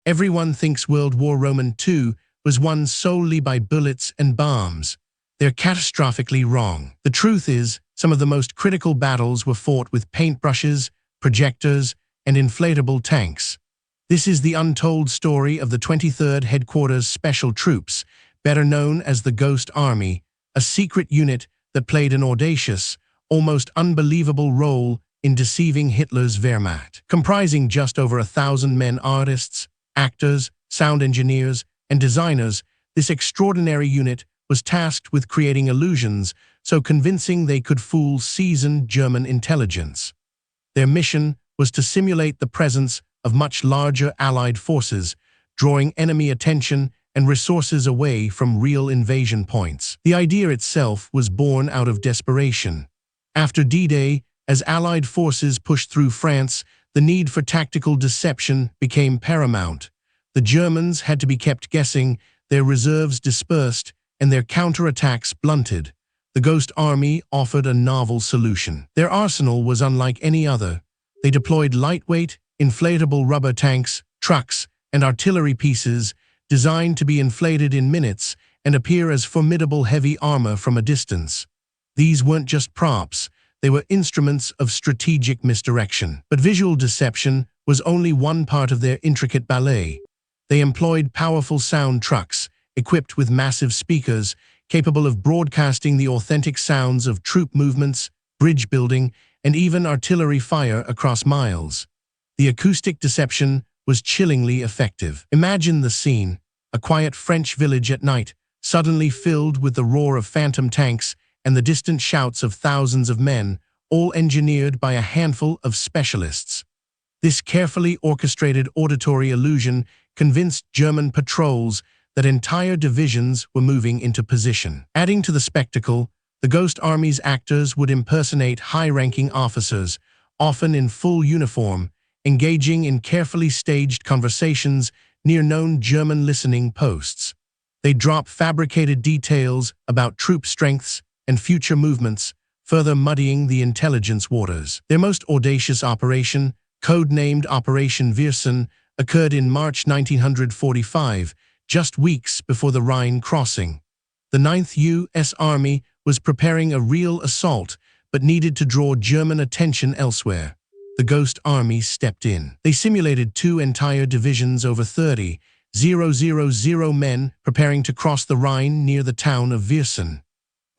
Everyone thinks World War II was won solely by bullets and bombs. They're catastrophically wrong. The truth is, some of the most critical battles were fought with paintbrushes, projectors, and inflatable tanks. This is the untold story of the 23rd Headquarters Special Troops, better known as the Ghost Army, a secret unit that played an audacious, almost unbelievable role in deceiving Hitler's Wehrmacht. Comprising just over 1,000 men, artists, actors, sound engineers, and designers, this extraordinary unit was tasked with creating illusions so convincing they could fool seasoned German intelligence. Their mission was to simulate the presence of much larger Allied forces, drawing enemy attention and resources away from real invasion points. The idea itself was born out of desperation. After D-Day, as Allied forces pushed through France, the need for tactical deception became paramount. The Germans had to be kept guessing, their reserves dispersed, and their counterattacks blunted. The Ghost Army offered a novel solution. Their arsenal was unlike any other. They deployed lightweight, inflatable rubber tanks, trucks, and artillery pieces designed to be inflated in minutes and appear as formidable heavy armor from a distance. These weren't just props, they were instruments of strategic misdirection. But visual deception was only one part of their intricate ballet. They employed powerful sound trucks, equipped with massive speakers, capable of broadcasting the authentic sounds of troop movements, bridge building, and even artillery fire across miles. The acoustic deception was chillingly effective. Imagine the scene: a quiet French village at night, suddenly filled with the roar of phantom tanks and the distant shouts of thousands of men, all engineered by a handful of specialists. This carefully orchestrated auditory illusion convinced German patrols that entire divisions were moving into position. Adding to the spectacle, the Ghost Army's actors would impersonate high-ranking officers, often in full uniform, engaging in carefully staged conversations near known German listening posts. They drop fabricated details about troop strengths and future movements, further muddying the intelligence waters. Their most audacious operation, codenamed Operation Viersen, occurred in March 1945, just weeks before the Rhine crossing. The 9th U.S. Army was preparing a real assault, but needed to draw German attention elsewhere. The Ghost Army stepped in. They simulated 2 entire divisions over 30,000 men preparing to cross the Rhine near the town of Viersen.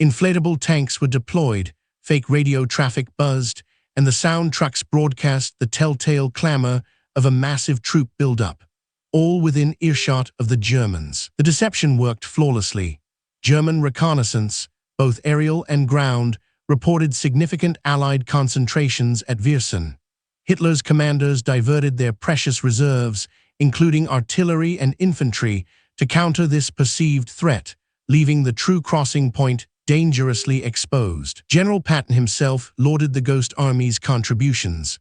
Inflatable tanks were deployed, fake radio traffic buzzed, and the sound trucks broadcast the telltale clamor of a massive troop buildup, all within earshot of the Germans. The deception worked flawlessly. German reconnaissance, both aerial and ground, reported significant Allied concentrations at Viersen. Hitler's commanders diverted their precious reserves, including artillery and infantry, to counter this perceived threat, leaving the true crossing point dangerously exposed. General Patton himself lauded the Ghost Army's contributions.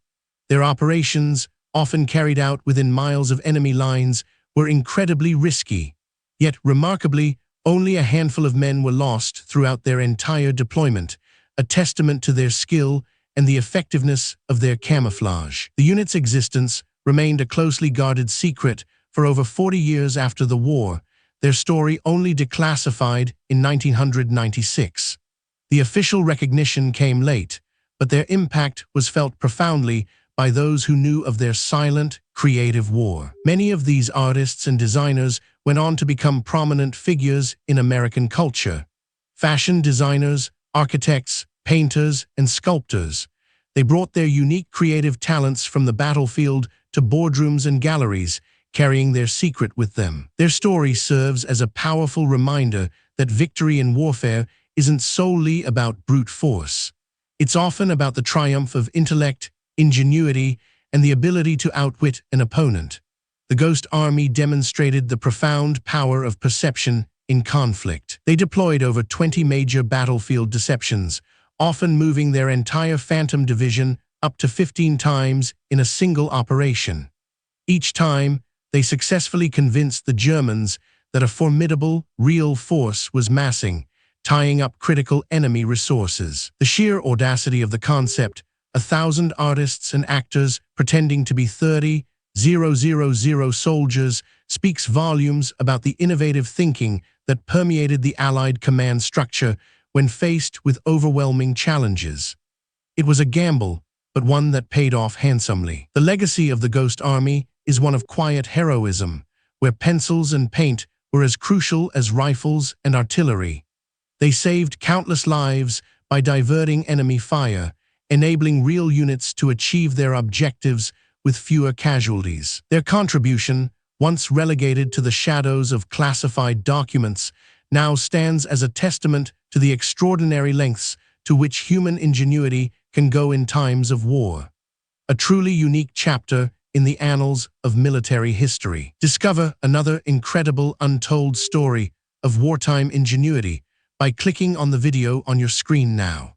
Their operations, often carried out within miles of enemy lines, were incredibly risky. Yet, remarkably, only a handful of men were lost throughout their entire deployment, a testament to their skill and the effectiveness of their camouflage. The unit's existence remained a closely guarded secret for over 40 years after the war, their story only declassified in 1996. The official recognition came late, but their impact was felt profoundly by those who knew of their silent, creative war. Many of these artists and designers went on to become prominent figures in American culture. Fashion designers, architects, painters, and sculptors. They brought their unique creative talents from the battlefield to boardrooms and galleries, carrying their secret with them. Their story serves as a powerful reminder that victory in warfare isn't solely about brute force. It's often about the triumph of intellect, ingenuity, and the ability to outwit an opponent. The Ghost Army demonstrated the profound power of perception in conflict. They deployed over 20 major battlefield deceptions, often moving their entire Phantom division up to 15 times in a single operation. Each time, they successfully convinced the Germans that a formidable, real force was massing, tying up critical enemy resources. The sheer audacity of the concept, 1,000 artists and actors pretending to be 30, 000 soldiers speaks volumes about the innovative thinking that permeated the Allied command structure when faced with overwhelming challenges. It was a gamble, but one that paid off handsomely. The legacy of the Ghost Army is one of quiet heroism, where pencils and paint were as crucial as rifles and artillery. They saved countless lives by diverting enemy fire, enabling real units to achieve their objectives with fewer casualties. Their contribution, once relegated to the shadows of classified documents, now stands as a testament to the extraordinary lengths to which human ingenuity can go in times of war. A truly unique chapter in the annals of military history. Discover another incredible untold story of wartime ingenuity by clicking on the video on your screen now.